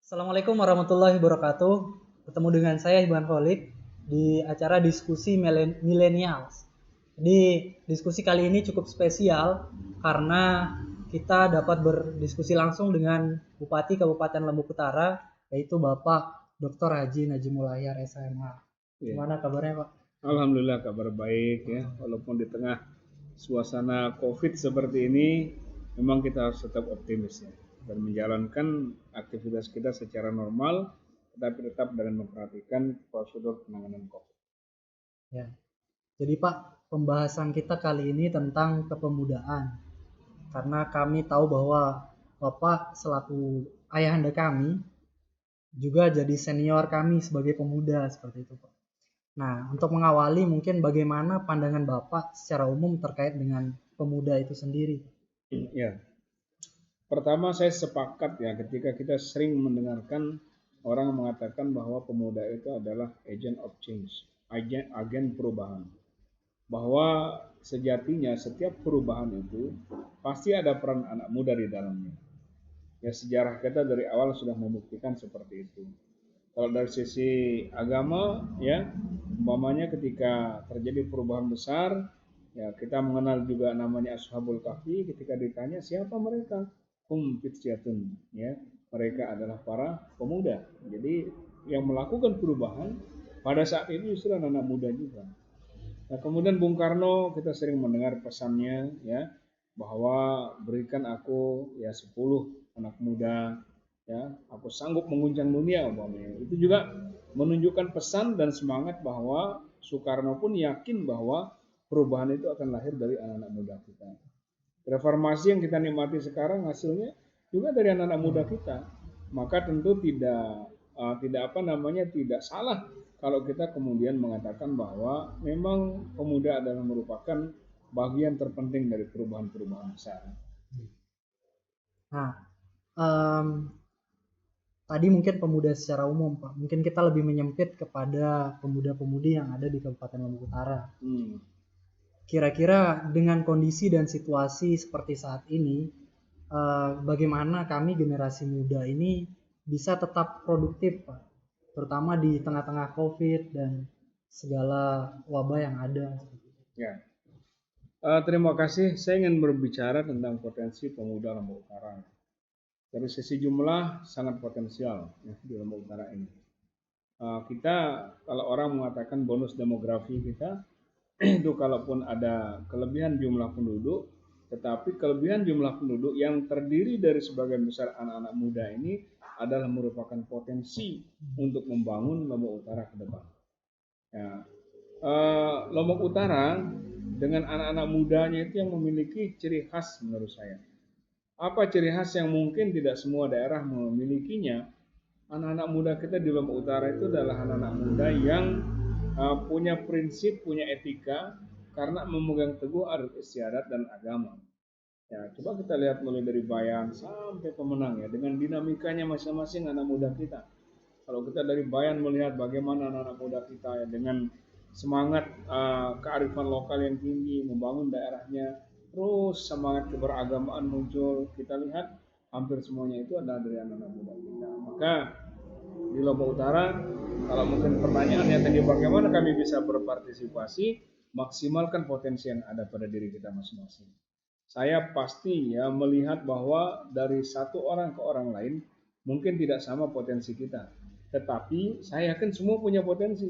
Assalamualaikum warahmatullahi wabarakatuh. Ketemu dengan saya Iban Khalid di acara diskusi millennials. Jadi diskusi kali ini cukup spesial karena kita dapat berdiskusi langsung dengan Bupati Kabupaten Lombok Utara, yaitu Bapak Dr. Haji Najimul Ahyar SMH. Gimana kabarnya Pak? Alhamdulillah kabar baik ya, walaupun di tengah suasana COVID seperti ini, memang kita harus tetap optimis ya dan menjalankan aktivitas kita secara normal, tetapi tetap dengan memperhatikan prosedur penanganan COVID. Ya. Jadi Pak, pembahasan kita kali ini tentang kepemudaan. Karena kami tahu bahwa Bapak selaku ayahanda kami juga jadi senior kami sebagai pemuda seperti itu Pak. Nah, untuk mengawali mungkin bagaimana pandangan Bapak secara umum terkait dengan pemuda itu sendiri? Ya, pertama saya sepakat ya ketika kita sering mendengarkan orang mengatakan bahwa pemuda itu adalah agent of change, agen perubahan. Bahwa sejatinya setiap perubahan itu pasti ada peran anak muda di dalamnya. Ya, sejarah kita dari awal sudah membuktikan seperti itu. Kalau dari sisi agama ya, umpamanya ketika terjadi perubahan besar, ya kita mengenal juga namanya Ashabul Kahfi. Ketika ditanya siapa mereka, fityatun, ya mereka adalah para pemuda. Jadi yang melakukan perubahan pada saat itu justru anak muda juga. Nah, kemudian Bung Karno kita sering mendengar pesannya ya, bahwa berikan aku ya 10 anak muda ya, aku sanggup mengguncang dunia umpamanya. Itu juga menunjukkan pesan dan semangat bahwa Soekarno pun yakin bahwa perubahan itu akan lahir dari anak-anak muda kita. Reformasi yang kita nikmati sekarang hasilnya juga dari anak-anak muda kita. Maka tentu tidak salah kalau kita kemudian mengatakan bahwa memang pemuda adalah merupakan bagian terpenting dari perubahan-perubahan besar. Nah, um, tadi mungkin pemuda secara umum Pak. Mungkin kita lebih menyempit kepada pemuda-pemudi yang ada di Kabupaten Lombok Utara. Kira-kira dengan kondisi dan situasi seperti saat ini, bagaimana kami generasi muda ini bisa tetap produktif Pak, terutama di tengah-tengah COVID dan segala wabah yang ada. Ya, terima kasih. Saya ingin berbicara tentang potensi pemuda Lombok Utara. Dari sisi jumlah sangat potensial ya, di Lombok Utara ini. Kita kalau orang mengatakan bonus demografi kita itu kalaupun ada kelebihan jumlah penduduk, tetapi kelebihan jumlah penduduk yang terdiri dari sebagian besar anak-anak muda ini adalah merupakan potensi untuk membangun Lombok Utara ke depan. Ya, Lombok Utara dengan anak-anak mudanya itu yang memiliki ciri khas menurut saya. Apa ciri khas yang mungkin tidak semua daerah memilikinya? Anak-anak muda kita di Lombok Utara itu adalah anak-anak muda yang punya prinsip, punya etika karena memegang teguh adat istiadat dan agama. Ya, coba kita lihat mulai dari Bayan sampai Pemenang ya, dengan dinamikanya masing-masing anak muda kita. Kalau kita dari Bayan melihat bagaimana anak-anak muda kita ya dengan semangat kearifan lokal yang tinggi, membangun daerahnya, terus semangat keberagamaan muncul. Kita lihat hampir semuanya itu adalah dari anak-anak muda kita. Maka di Lombok Utara, kalau mungkin pertanyaannya tadi bagaimana kami bisa berpartisipasi, maksimalkan potensi yang ada pada diri kita masing-masing. Saya pasti ya melihat bahwa dari satu orang ke orang lain mungkin tidak sama potensi kita, tetapi saya yakin semua punya potensi.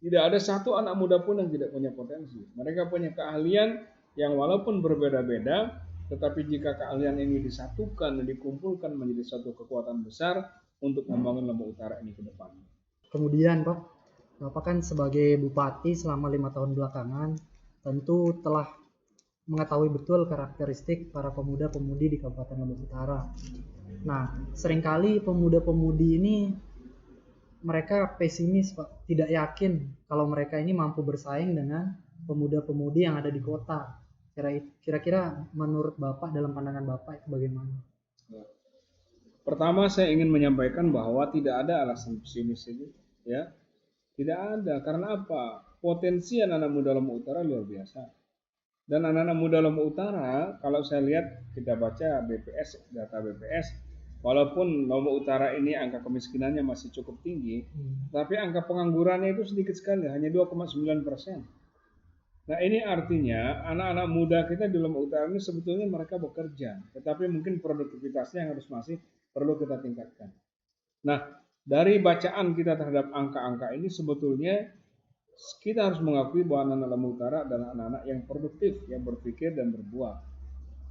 Tidak ada satu anak muda pun yang tidak punya potensi. Mereka punya keahlian yang walaupun berbeda-beda, tetapi jika keahlian ini disatukan dan dikumpulkan menjadi satu kekuatan besar untuk membangun Lombok Utara ini ke depan. Kemudian Pak, Bapak kan sebagai bupati selama 5 tahun belakangan tentu telah mengetahui betul karakteristik para pemuda-pemudi di Kabupaten Lombok Utara. Nah, seringkali pemuda-pemudi ini mereka pesimis Pak, tidak yakin kalau mereka ini mampu bersaing dengan pemuda-pemudi yang ada di kota. Kira-kira menurut Bapak, dalam pandangan Bapak itu bagaimana? Pertama saya ingin menyampaikan bahwa tidak ada alasan pesimis itu, ya. Tidak ada, karena apa? Potensi anak-anak muda Lombok Utara luar biasa. Dan anak-anak muda Lombok Utara, kalau saya lihat kita baca BPS, data BPS, Walaupun Lombok Utara ini angka kemiskinannya masih cukup tinggi, tapi angka penganggurannya itu sedikit sekali, hanya 2,9%. Nah, ini artinya anak-anak muda kita di Lombok Utara ini sebetulnya mereka bekerja, tetapi mungkin produktivitasnya yang harus masih perlu kita tingkatkan. Nah, dari bacaan kita terhadap angka-angka ini sebetulnya kita harus mengakui bahwa anak-anak Lombok Utara adalah anak-anak yang produktif, yang berpikir dan berbuat.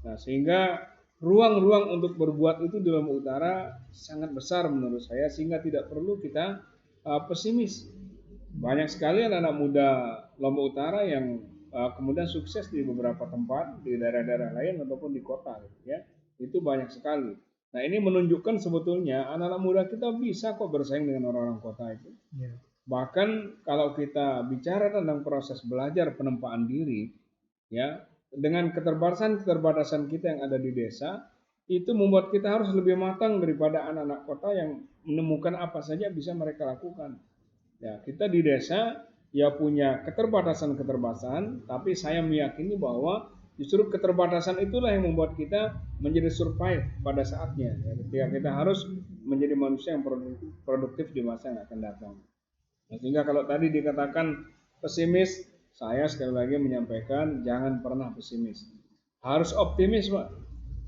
Nah, sehingga ruang-ruang untuk berbuat itu di Lombok Utara sangat besar menurut saya, sehingga tidak perlu kita pesimis. Banyak sekali anak-anak muda Lombok Utara yang kemudian sukses di beberapa tempat di daerah-daerah lain ataupun di kota, ya. Itu banyak sekali. Nah, ini menunjukkan sebetulnya anak-anak muda kita bisa kok bersaing dengan orang-orang kota itu. Yeah. Bahkan kalau kita bicara tentang proses belajar penempaan diri, ya, dengan keterbatasan kita yang ada di desa, itu membuat kita harus lebih matang daripada anak-anak kota yang menemukan apa saja bisa mereka lakukan. Ya, kita di desa ya punya keterbatasan, tapi saya meyakini bahwa justru keterbatasan itulah yang membuat kita menjadi survive pada saatnya. Ya, ketika kita harus menjadi manusia yang produktif di masa yang akan datang. Nah, sehingga kalau tadi dikatakan pesimis, saya sekali lagi menyampaikan jangan pernah pesimis. Harus optimis, Pak.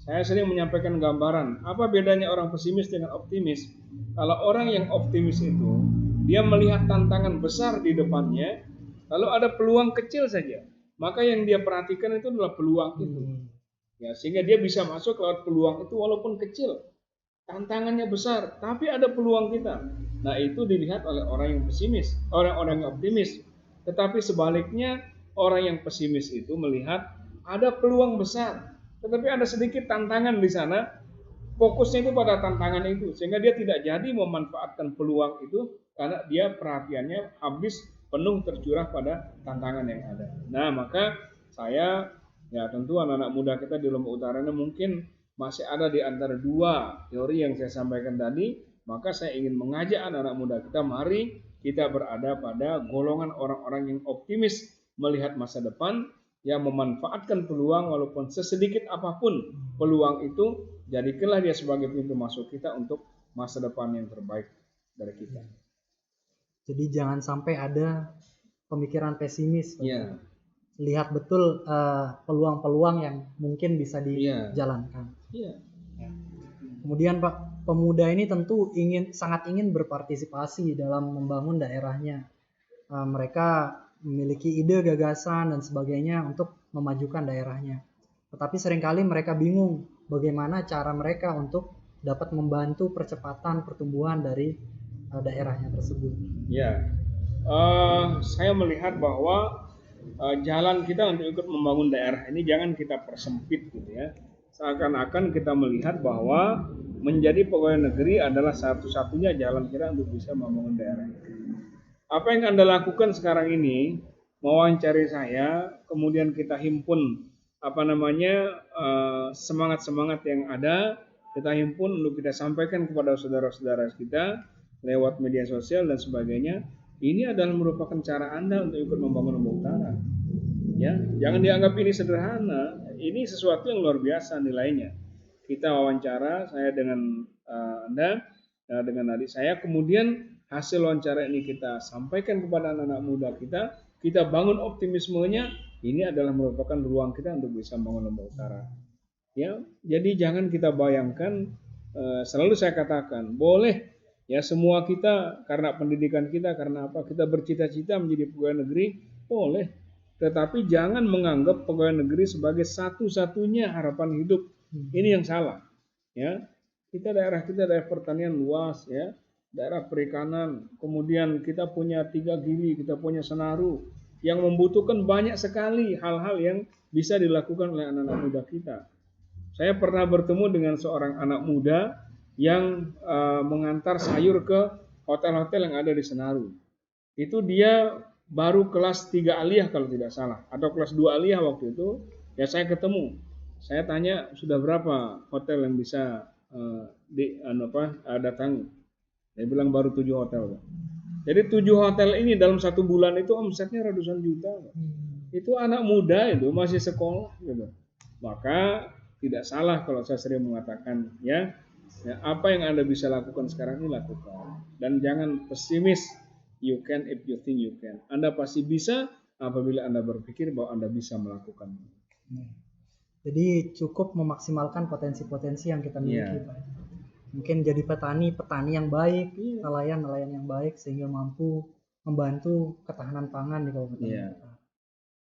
Saya sering menyampaikan gambaran. Apa bedanya orang pesimis dengan optimis? Kalau orang yang optimis itu dia melihat tantangan besar di depannya, lalu ada peluang kecil saja. Maka yang dia perhatikan itu adalah peluang itu. Ya, sehingga dia bisa masuk lewat peluang itu walaupun kecil. Tantangannya besar, tapi ada peluang kita. Nah, itu dilihat oleh orang yang pesimis, orang-orang yang optimis. Tetapi sebaliknya, orang yang pesimis itu melihat ada peluang besar, tetapi ada sedikit tantangan di sana. Fokusnya itu pada tantangan itu, sehingga dia tidak jadi memanfaatkan peluang itu karena dia perhatiannya habis penuh tercurah pada tantangan yang ada. Nah, maka saya, ya tentu anak-anak muda kita di Lombok Utara ini mungkin masih ada di antara dua teori yang saya sampaikan tadi. Maka saya ingin mengajak anak-anak muda kita, mari kita berada pada golongan orang-orang yang optimis melihat masa depan, yang memanfaatkan peluang walaupun sesedikit apapun peluang itu, jadikanlah dia sebagai pintu masuk kita untuk masa depan yang terbaik dari kita. Jadi jangan sampai ada pemikiran pesimis. Ya. Lihat betul peluang-peluang yang mungkin bisa dijalankan. Ya. Ya. Kemudian Pak, pemuda ini tentu sangat ingin berpartisipasi dalam membangun daerahnya. Mereka memiliki ide, gagasan, dan sebagainya untuk memajukan daerahnya. Tetapi seringkali mereka bingung bagaimana cara mereka untuk dapat membantu percepatan pertumbuhan dari daerahnya tersebut. Ya, saya melihat bahwa jalan kita untuk ikut membangun daerah ini jangan kita persempit gitu ya. Seakan-akan kita melihat bahwa menjadi pegawai negeri adalah satu-satunya jalan kita untuk bisa membangun daerah. Apa yang Anda lakukan sekarang ini, mewawancari saya, kemudian kita himpun semangat-semangat yang ada, kita himpun untuk kita sampaikan kepada saudara-saudara kita lewat media sosial dan sebagainya. Ini adalah merupakan cara Anda untuk ikut membangun Lombok Utara. Ya, jangan dianggap ini sederhana. Ini sesuatu yang luar biasa nilainya. Kita wawancara saya dengan Anda, dengan adik saya, kemudian hasil wawancara ini kita sampaikan kepada anak-anak muda kita bangun optimismenya. Ini adalah merupakan ruang kita untuk bisa membangun Lombok Utara. Ya, jadi jangan kita bayangkan, selalu saya katakan, boleh ya semua kita karena pendidikan kita, karena apa kita bercita-cita menjadi pegawai negeri, boleh. Tetapi jangan menganggap pegawai negeri sebagai satu-satunya harapan hidup. Ini yang salah. Ya, daerah kita pertanian luas, ya, daerah perikanan. Kemudian kita punya 3 Gili, kita punya Senaru, yang membutuhkan banyak sekali hal-hal yang bisa dilakukan oleh anak-anak muda kita. Saya pernah bertemu dengan seorang anak muda yang mengantar sayur ke hotel-hotel yang ada di Senaru. Itu dia baru kelas 3 aliyah kalau tidak salah, atau kelas 2 aliyah waktu itu. Ya saya ketemu, saya tanya sudah berapa hotel yang bisa datangi. Dia bilang baru 7 hotel. Jadi 7 hotel ini dalam 1 bulan itu omsetnya ratusan juta. Itu anak muda itu masih sekolah gitu. Maka tidak salah kalau saya sering mengatakan, ya, Ya, apa yang Anda bisa lakukan sekarang ini lakukan. Dan jangan pesimis. You can if you think you can. Anda pasti bisa apabila Anda berpikir bahwa Anda bisa melakukannya. Jadi cukup memaksimalkan potensi-potensi yang kita miliki, Iya. Pak. Mungkin jadi petani yang baik, nelayan yang baik sehingga mampu membantu ketahanan pangan di kabupaten Iya. kita.